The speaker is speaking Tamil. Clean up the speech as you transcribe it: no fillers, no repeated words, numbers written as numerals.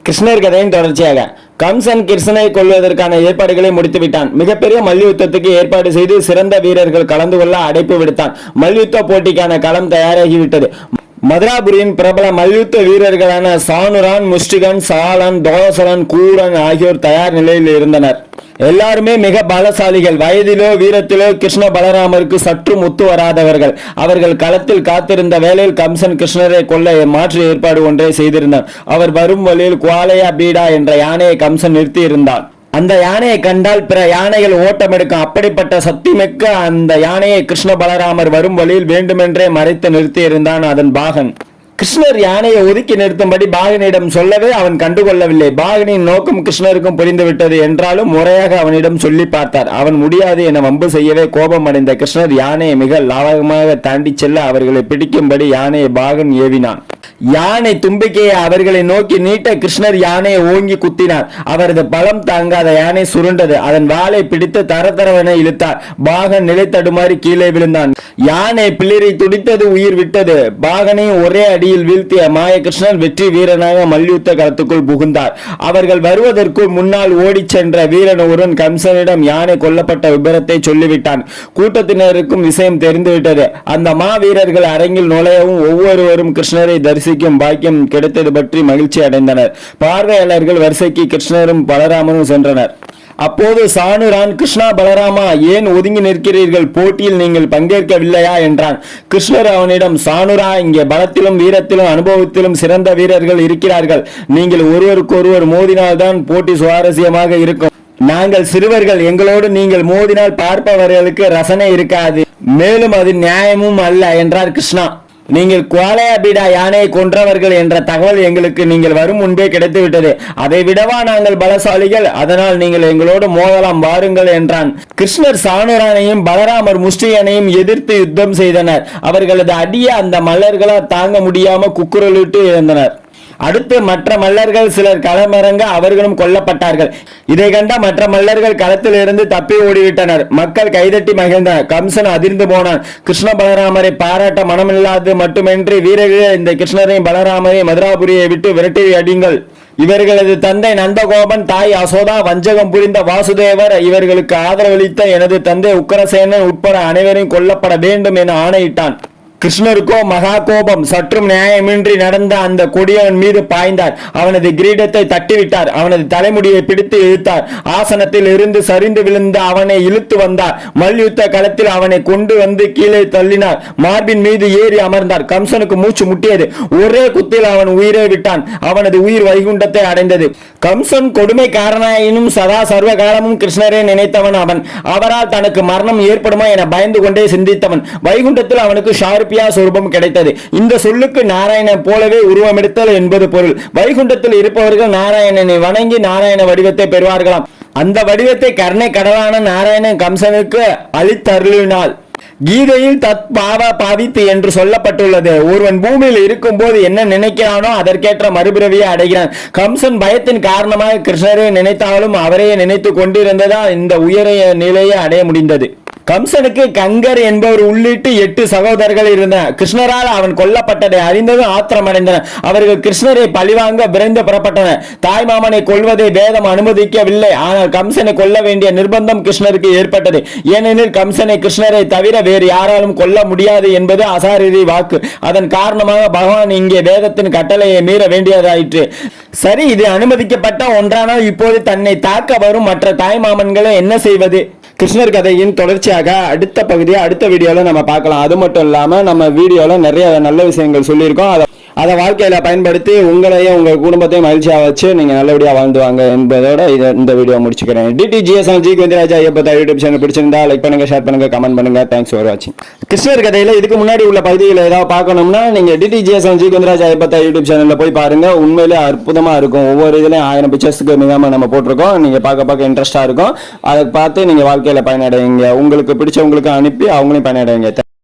கிருஷ்ணர் கதையின் தொடர்ச்சியாக கம்சன் கிருஷ்ணனை கொல்வதற்கான ஏற்பாடுகளை முடித்துவிட்டான். மிகப்பெரிய மல்யுத்தத்துக்கு ஏற்பாடு செய்து சிறந்த வீரர்கள் கலந்து கொள்ள அழைப்பு விடுத்தான். மல்யுத்த போட்டிக்கான களம் தயாராகிவிட்டது. மதுராபுரியின் பிரபல மல்யுத்த வீரர்களான சானுரான், முஷ்டிகன், சாலன், தோசரன், கூரன் ஆகியோர் தயார் நிலையில் இருந்தனர். எல்லாருமே மிக பலசாலிகள். வயதிலோ வீரத்திலோ கிருஷ்ண பலராமருக்கு சற்றும் ஒத்து வராதவர்கள். அவர்கள் களத்தில் காத்திருந்த வேளையில் கம்சன் கிருஷ்ணரை கொல்ல மாற்று ஏற்பாடு ஒன்றை செய்திருந்தார். அவர் வரும் வழியில் குவாலையா பீடா என்ற யானையை கம்சன் நிறுத்தி இருந்தான். அந்த யானையை கண்டால் பிற யானைகள் ஓட்டம் எடுக்கும். அப்படிப்பட்ட சக்திமிக்க அந்த யானையை கிருஷ்ண பலராமர் வரும் வழியில் வேண்டுமென்றே மறைத்து நிறுத்தி இருந்தான் அதன் பாகன். கிருஷ்ணர் யானையை ஒதுக்கி நிறுத்தும்படி பாகனிடம் சொல்லவே அவன் கண்டுகொள்ளவில்லை. பாகனின் நோக்கம் கிருஷ்ணருக்கும் புரிந்துவிட்டது என்றாலும் முறையாக அவனிடம் சொல்லி பார்த்தார். அவன் முடியாது என வம்பு செய்யவே கோபம் அடைந்த கிருஷ்ணர் யானையை மிக லாவகமாக தாண்டி செல்ல அவர்களை பிடிக்கும்படி யானையை பாகன் ஏவினான். யானை தும்பிக்கையை அவர்களை நோக்கி நீட்ட கிருஷ்ணர் யானையை ஓங்கி குத்தினார். அவரது பலம் தாங்காத யானை சுருண்டது. அதன் வாளை பிடித்து தரதரவென இழுத்தார். பாகன் நிலை தடுமாறி கீழே விழுந்தான். யானை பிளிரை துடித்தது, உயிர் விட்டது. பாகனை ஒரே அடியில் வீழ்த்திய மாயகிருஷ்ணன் வெற்றி வீரனாக மல்யுத்த களத்துக்குள் புகுந்தார். அவர்கள் வருவதற்குள் முன்னால் ஓடிச் சென்ற வீரன் ஒருவன் கம்சனிடம் யானை கொல்லப்பட்ட விபரத்தை சொல்லிவிட்டான். கூட்டத்தினருக்கும் விஷயம் தெரிந்துவிட்டது. அந்த மாவீரர்கள் அரங்கில் நுழையவும் ஒவ்வொருவரும் கிருஷ்ணரை தரிசிக்கும் பாக்கியம் கிடைத்தது பற்றி மகிழ்ச்சி அடைந்தனர். பார்வையாளர்கள் வரிசைக்கு கிருஷ்ணரும் பலராமனும் சென்றனர். அப்போது சானுரான், கிருஷ்ணா பலராமா, ஏன் ஒதுங்கி நிற்கிறீர்கள்? போட்டியில் நீங்கள் பங்கேற்கவில்லையா என்றான். கிருஷ்ணர் அவனிடம், சானுரா, இங்கே பலத்திலும் வீரத்திலும் அனுபவத்திலும் சிறந்த வீரர்கள் இருக்கிறார்கள். நீங்கள் ஒருவருக்கொருவர் மோதினால்தான் போட்டி சுவாரஸ்யமாக இருக்கும். நாங்கள் சிறுவர்கள். எங்களோடு நீங்கள் மோதினால் பார்ப்பவர்களுக்கு ரசனை இருக்காது. மேலும் அது நியாயமும் அல்ல என்றார் கிருஷ்ணா. நீங்கள் குவாலையா பீடா யானையை கொன்றவர்கள் என்ற தகவல் எங்களுக்கு நீங்கள் வரும் முன்பே கிடைத்துவிட்டது. அதை விடவா நாங்கள் பலசாலிகள்? அதனால் நீங்கள் எங்களோடு மோதலாம், வாருங்கள் என்றான். கிருஷ்ணர் சானுரானையும் பலராமர் முஷ்டியனையும் எதிர்த்து யுத்தம் செய்தனர். அவர்களது அடிய அந்த மல்லர்களால் தாங்க முடியாம குக்குரலிட்டு இருந்தனர். அடுத்து மற்ற மல்லர்கள் சிலர் களமிறங்க அவர்களும் கொல்லப்பட்டார்கள். இதை கண்ட மற்ற மல்லர்கள் களத்தில் இருந்து தப்பி ஓடிவிட்டனர். மக்கள் கைதட்டி மகிழ்ந்தனர். கம்சன் அதிர்ந்து போனான். கிருஷ்ண பலராமரை பாராட்ட மனமில்லாது மட்டுமின்றி, வீரர்களே, இந்த கிருஷ்ணரையும் பலராமரை மதுராபுரியை விட்டு விரட்டி அடிங்கள். இவர்களது தந்தை நந்தகோபன், தாய் அசோதா, வஞ்சகம் புரிந்த வாசுதேவர், இவர்களுக்கு ஆதரவளித்த எனது தந்தை உக்கரசேனன் உட்பட அனைவரையும் கொல்லப்பட வேண்டும் என ஆணையிட்டான். கிருஷ்ணருக்கோ மகா கோபம். சற்றும் நியாயமின்றி நடந்த அந்த கொடியவன் மீது பாய்ந்தார். அவனது கிரீடத்தை தட்டிவிட்டார். அவனது தலைமுடியை பிடித்து இழுத்தார். ஆசனத்தில் இருந்து சரிந்து விழுந்த அவனை இழுத்து வந்தார். மல்யுத்த களத்தில் அவனை கொண்டு வந்து கீழே தள்ளினார். மார்பின் மீது ஏறி அமர்ந்தார். கம்சனுக்கு மூச்சு முட்டியது. ஒரே குத்தில் அவன் உயிரை விட்டான். அவனது உயிர் வைகுண்டத்தை அடைந்தது. கம்சன் கொடுமைக்காரனாயினும் சதா சர்வ காலமும் கிருஷ்ணரை நினைத்தவன் அவன். அவரால் தனக்கு மரணம் ஏற்படுமா என பயந்து கொண்டே சிந்தித்தவன். வைகுண்டத்தில் அவனுக்கு ஷார்பியா சொரூபம் கிடைத்தது. இந்த சொல்லுக்கு நாராயணன் போலவே உருவமெடுத்தல் என்பது பொருள். வைகுண்டத்தில் இருப்பவர்கள் நாராயணனை வணங்கி நாராயண வடிவத்தை பெறுவார்களாம். அந்த வடிவத்தை கருணை கடலான நாராயணன் கம்சனுக்கு அளித்தருளினாள். கீதையில் தத் பாவ பாவித்து என்று சொல்லப்பட்டுள்ளது. ஒருவன் பூமியில் இருக்கும் போது என்ன நினைக்கிறானோ அதற்கேற்ற மறுபிறவியை அடைகிறான். கம்சன் பயத்தின் காரணமாக கிருஷ்ணரை நினைத்தாலும் அவரையே நினைத்து கொண்டிருந்ததால் இந்த உயரிய நிலையை அடைய முடிந்தது. கம்சனுக்கு கங்கர் என்பவர் உள்ளிட்டு 8 சகோதரர்கள் இருந்தனர். கிருஷ்ணரால் அவன் கொல்லப்பட்டதை அறிந்ததும் ஆத்திரமடைந்தனர். அவர்கள் கிருஷ்ணரை பழிவாங்க விரைந்து புறப்பட்டனர். தாய்மாமனை கொல்வதை வேதம் அனுமதிக்கவில்லை. ஆனால் கம்சனை கொல்ல வேண்டிய நிர்பந்தம் கிருஷ்ணருக்கு ஏற்பட்டது. ஏனெனில் கம்சனை கிருஷ்ணரை தவிர வேறு யாராலும் கொல்ல முடியாது என்பது அசாரீரி வாக்கு. அதன் காரணமாக பகவான் இங்கே வேதத்தின் கட்டளையை மீற வேண்டியதாயிற்று. சரி, இது அனுமதிக்கப்பட்ட ஒன்றானால் இப்போது தன்னை தாக்க வரும் மற்ற தாய்மாமன்களை என்ன செய்வது? கிருஷ்ணர் கதையின் தொடர்ச்சியாக அடுத்த பகுதியை அடுத்த வீடியோல நம்ம பார்க்கலாம். அது மட்டும் இல்லாம நம்ம வீடியோல நிறைய நல்ல விஷயங்கள் சொல்லியிருக்கோம். அதை வாழ்க்கையில பயன்படுத்தி உங்களையும் உங்க குடும்பத்தையும் மகிழ்ச்சியா வச்சு நீங்க நல்லபடியா வாழ்ந்துவாங்க என்பதோட இந்த வீடியோ முடிச்சுக்கிறேன். DTGS கோவிந்தராஜா யூடியூப் சேனல் பிடிச்சிருந்தா லைக் பண்ணுங்க, ஷேர் பண்ணுங்க, கமெண்ட் பண்ணுங்க. தேங்க்ஸ் ஃபார் வாட்சிங். கிருஷ்ணர் கதையில இதுக்கு முன்னாடி உள்ள பகுதியில் ஏதாவது பார்க்கணும்னா நீங்க DTGS கோவிந்தராஜா யூடியூப் சேனல்ல போய் பாருங்க. உண்மையிலே அற்புதமா இருக்கும். ஒவ்வொரு இதுலயும் 1000 பிக்சர்ஸ்க்கு மிகாம நம்ம போட்டிருக்கோம். நீங்க பார்க்க இன்ட்ரெஸ்டா இருக்கும். அதை பார்த்து நீங்க வாழ்க்கையில பயனடைவீங்க. உங்களுக்கு பிடிச்சவங்களுக்கு அனுப்பி அவங்களையும் பயனடைவீங்க.